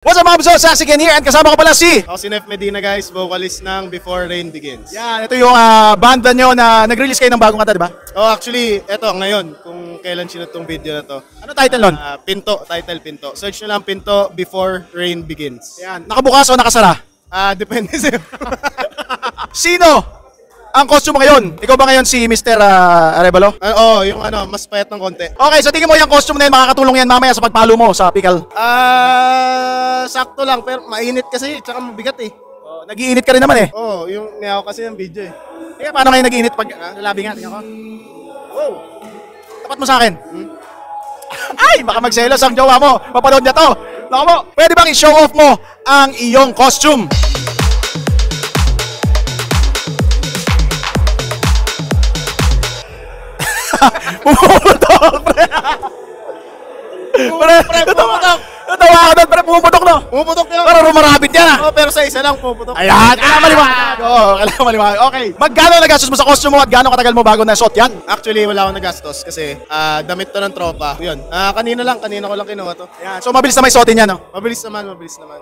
What's up mga buso? Sassy Ken here and kasama ko pala si... Ako si Nef Medina guys, vocalist ng Before Rain Begins. Yan, ito yung banda nyo na nag-release kayo ng bagong kanta, di ba? Oh, actually, eto ngayon, kung kailan sinut tong video na to. Ano title nun? Pinto, title Pinto. Search nyo lang Pinto Before Rain Begins. Yan, nakabukas o nakasara? Depende sa'yo. Sino ang costume mo ngayon? Ikaw ba ngayon si Mr. Arevalo? Yung mas payat ng konti. Okay, so tingin mo yung costume na yun, makakatulong yan mamaya sa pagpalo mo sa pickle. Sakto lang, pero mainit kasi, tsaka mabigat eh. Nag-iinit ka rin naman eh. Yung niyaw kasi yung video eh. Kaya paano ngayon nag-iinit pag lalabi nga? Tingnan ko. Wow! Tapat mo sa akin. Ay, baka magselos ang jowa mo. Papanood niya to. Naku mo, pwede bang i-show off mo ang iyong costume? Pumuputok, pre. Pumuputok! Natawa ka doon, pre. Pumuputok, no? Pumuputok nyo! Parang rumarabit yan, Pero sa isa lang pumuputok. Ayan, kailangan maliwanag. Kailangan maliwanag. Okay. Magkano nagastos mo sa costume mo at gaano katagal mo bago nasuot yan? Actually, wala akong nagastos kasi damit to ng tropa. Yun. Kanina ko lang kinuha to. Ayan. So, mabilis na may suotin yan, no? Mabilis naman.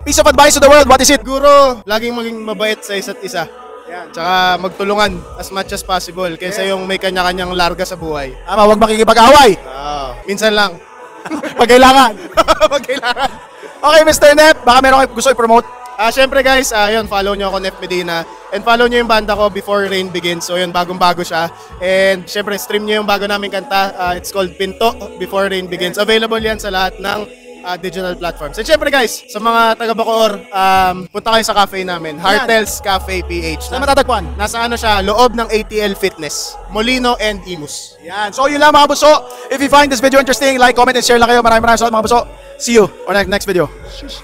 Piece of advice to the world, what is it? Siguro, laging maging mabait sa isa't isa. Yan. Tsaka magtulungan as much as possible kaysa yung may kanya-kanyang larga sa buhay. Tama, huwag makikipag-away. Minsan lang. Pag kailangan. Pag kailangan. Okay, Mr. Nep, baka meron kayo gusto i-promote. Syempre guys, yun, follow nyo ako, Nef Medina. And follow nyo yung banda ko Before Rain Begins. So yun, bagong-bago siya. And syempre, stream nyo yung bago naming kanta. It's called Pinto Before Rain Begins. Available yan sa lahat ng digital platforms. And syempre guys, sa mga taga Bacoor, punta kayo sa cafe namin, Hartel's Cafe PH. Saan matatagpuan? Nasa siya, loob ng ATL Fitness, Molino and Imus. Yan. So, yun lang mga buso. If you find this video interesting, like, comment, and share lang kayo. Maraming salamat mga buso. See you on our next video.